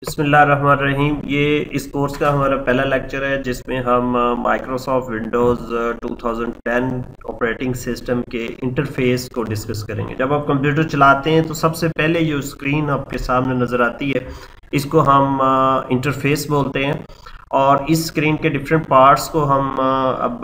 बिस्मिल्लाहिर्रहमानिर्रहीम। ये इस कोर्स का हमारा पहला लेक्चर है जिसमें हम माइक्रोसॉफ्ट विंडोज़ 2010 ऑपरेटिंग सिस्टम के इंटरफेस को डिस्कस करेंगे। जब आप कंप्यूटर चलाते हैं तो सबसे पहले जो स्क्रीन आपके सामने नज़र आती है इसको हम इंटरफेस बोलते हैं। और इस स्क्रीन के डिफरेंट पार्ट्स को हम अब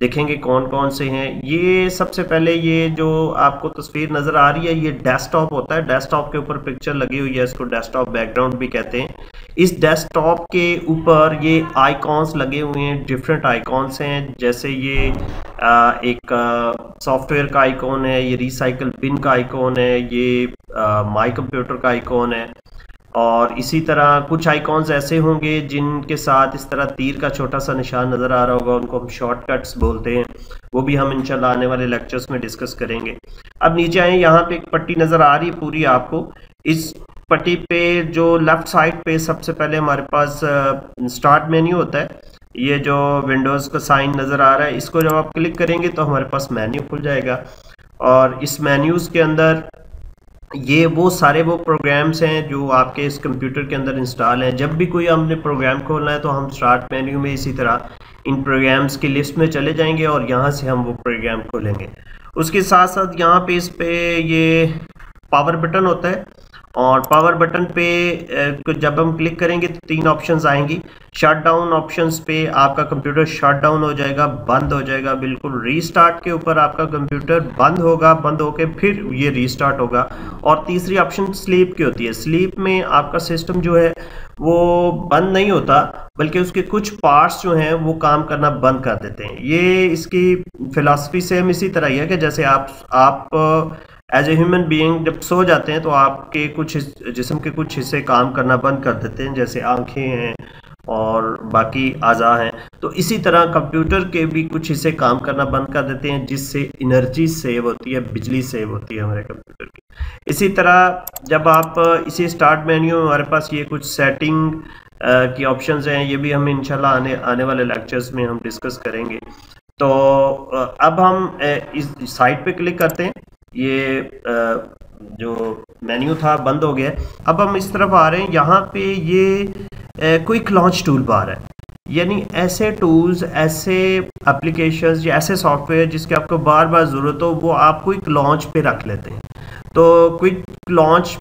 देखेंगे कौन कौन से हैं। ये सबसे पहले ये जो आपको तस्वीर नज़र आ रही है ये डेस्कटॉप होता है। डेस्कटॉप के ऊपर पिक्चर लगी हुई है, इसको डेस्कटॉप बैकग्राउंड भी कहते हैं। इस डेस्कटॉप के ऊपर ये आइकॉन्स लगे हुए हैं, डिफरेंट आइकॉन्स हैं। जैसे ये एक सॉफ्टवेयर का आइकॉन है, ये रिसाइकल बिन का आइकॉन है, ये माई कंप्यूटर का आइकॉन है। और इसी तरह कुछ आइकॉन्स ऐसे होंगे जिनके साथ इस तरह तीर का छोटा सा निशान नज़र आ रहा होगा, उनको हम शॉर्टकट्स बोलते हैं। वो भी हम इंशाल्लाह आने वाले लेक्चर्स में डिस्कस करेंगे। अब नीचे आए, यहाँ पे एक पट्टी नज़र आ रही है पूरी आपको। इस पट्टी पे जो लेफ़्ट साइड पे सबसे पहले हमारे पास स्टार्ट मेन्यू होता है। ये जो विंडोज़ का साइन नज़र आ रहा है, इसको जब आप क्लिक करेंगे तो हमारे पास मेन्यू खुल जाएगा। और इस मेन्यूज़ के अंदर ये वो सारे वो प्रोग्राम्स हैं जो आपके इस कंप्यूटर के अंदर इंस्टॉल हैं। जब भी कोई हमने प्रोग्राम खोलना है तो हम स्टार्ट मेन्यू में इसी तरह इन प्रोग्राम्स की लिस्ट में चले जाएंगे और यहाँ से हम वो प्रोग्राम खोलेंगे। उसके साथ साथ यहाँ पे इस पे ये पावर बटन होता है और पावर बटन पे जब हम क्लिक करेंगे तो तीन ऑप्शंस आएंगी। शट डाउन ऑप्शंस पे आपका कंप्यूटर शट डाउन हो जाएगा, बंद हो जाएगा बिल्कुल। रीस्टार्ट के ऊपर आपका कंप्यूटर बंद होगा, बंद होके फिर ये रीस्टार्ट होगा। और तीसरी ऑप्शन स्लीप की होती है। स्लीप में आपका सिस्टम जो है वो बंद नहीं होता बल्कि उसके कुछ पार्ट्स जो हैं वो काम करना बंद कर देते हैं। ये इसकी फिलॉसफी सेम इसी तरह ही है कि जैसे आप एज ए ह्यूमन बीइंग जब सो जाते हैं तो आपके कुछ जिस्म के कुछ हिस्से काम करना बंद कर देते हैं, जैसे आंखें हैं और बाकी अज़ा हैं। तो इसी तरह कंप्यूटर के भी कुछ हिस्से काम करना बंद कर देते हैं जिससे एनर्जी सेव होती है, बिजली सेव होती है हमारे कंप्यूटर की। इसी तरह जब आप इसी स्टार्ट मेन्यू में हमारे पास ये कुछ सेटिंग की ऑप्शंस हैं, ये भी हम इंशाल्लाह आने वाले लेक्चर्स में हम डिस्कस करेंगे। तो अब हम इस साइट पे क्लिक करते हैं। ये जो मेन्यू था बंद हो गया। अब हम इस तरफ आ रहे हैं, यहाँ पे ये क्विक लॉन्च टूल बार है। यानी ऐसे टूल्स, ऐसे एप्लीकेशंस या ऐसे सॉफ्टवेयर जिसके आपको बार बार ज़रूरत हो वो आप क्विक लॉन्च पे रख लेते हैं। तो क्विक लॉन्च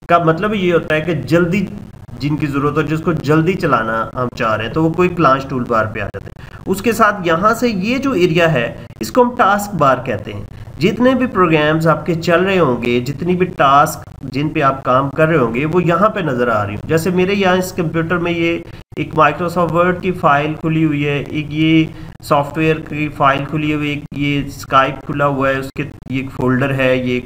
का मतलब ये होता है कि जल्दी जिनकी ज़रूरत हो, जिसको जल्दी चलाना हम चाह रहे हैं, तो वो क्विक लॉन्च टूल बार पे आ जाते हैं। उसके साथ यहाँ से ये जो एरिया है इसको हम टास्क बार कहते हैं। जितने भी प्रोग्राम्स आपके चल रहे होंगे, जितनी भी टास्क जिन पे आप काम कर रहे होंगे वो यहाँ पे नज़र आ रही हो। जैसे मेरे यहाँ इस कंप्यूटर में ये एक माइक्रोसॉफ्ट वर्ड की फ़ाइल खुली हुई है, एक ये सॉफ्टवेयर की फ़ाइल खुली हुई है, एक ये स्काइप खुला हुआ है, उसके ये एक फ़ोल्डर है, ये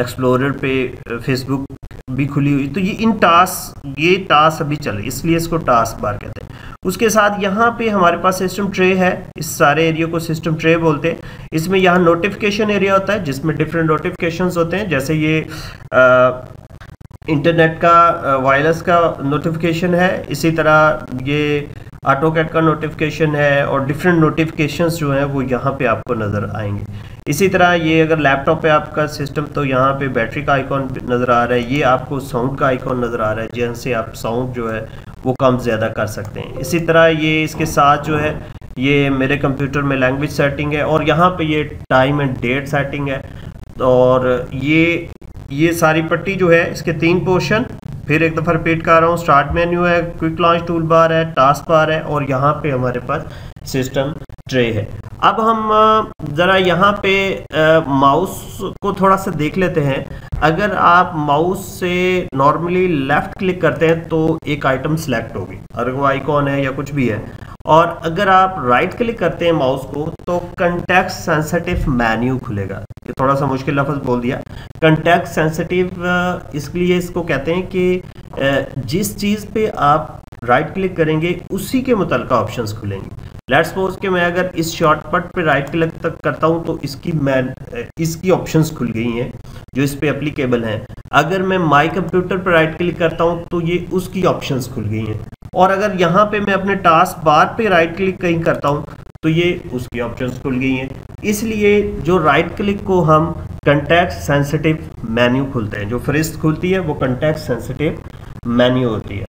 एक्सप्लोरर पे फेसबुक भी खुली हुई। तो ये टास्क अभी चल रही, इसलिए इसको टास्क बार कहते हैं। उसके साथ यहाँ पे हमारे पास सिस्टम ट्रे है। इस सारे एरिया को सिस्टम ट्रे बोलते हैं। इसमें यहाँ नोटिफिकेशन एरिया होता है जिसमें डिफरेंट नोटिफिकेशंस होते हैं। जैसे ये इंटरनेट का वायरलेस का नोटिफिकेशन है, इसी तरह ये ऑटोकैड का नोटिफिकेशन है और डिफरेंट नोटिफिकेशंस जो हैं वो यहाँ पे आपको नज़र आएंगे। इसी तरह ये अगर लैपटॉप पे आपका सिस्टम तो यहाँ पे बैटरी का आइकॉन नज़र आ रहा है, ये आपको साउंड का आइकॉन नज़र आ रहा है जिनसे आप साउंड जो है वो कम ज़्यादा कर सकते हैं। इसी तरह ये इसके साथ जो है ये मेरे कंप्यूटर में लैंग्वेज सेटिंग है और यहाँ पे ये टाइम एंड डेट सेटिंग है। और ये सारी पट्टी जो है इसके तीन पोर्शन, फिर एक दफ़ा रिपीट कर रहा हूँ। स्टार्ट मेन्यू है, क्विक लॉन्च टूल बार है, टास्क बार है और यहाँ पे हमारे पास सिस्टम ट्रे है। अब हम ज़रा यहाँ पे माउस को थोड़ा सा देख लेते हैं। अगर आप माउस से नॉर्मली लेफ़्ट क्लिक करते हैं तो एक आइटम सेलेक्ट होगी, अगर वो आइकॉन है या कुछ भी है। और अगर आप राइट क्लिक करते हैं माउस को तो कंटेक्स्ट सेंसिटिव मेन्यू खुलेगा। ये थोड़ा सा मुश्किल लफ्ज़ बोल दिया। कंटेक्स्ट सेंसिटिव इसलिए इसको कहते हैं कि जिस चीज़ पे आप राइट क्लिक करेंगे उसी के मुतल्लिका ऑप्शंस खुलेंगे। लेट्स सपोज कि मैं अगर इस शॉर्टकट पे राइट क्लिक तक करता हूं तो इसकी ऑप्शंस खुल गई हैं जो इस पे एप्लीकेबल हैं। अगर मैं माई कंप्यूटर पर राइट क्लिक करता हूं तो ये उसकी ऑप्शंस खुल गई हैं। और अगर यहाँ पे मैं अपने टास्क बार पे राइट क्लिक कहीं करता हूँ तो ये उसकी ऑप्शंस खुल गई हैं। इसलिए जो राइट क्लिक को हम कंटेक्स्ट सेंसिटिव मेन्यू खुलते हैं, जो फहरिस्त खुलती है वो कंटेक्स्ट सेंसिटिव मेन्यू होती है।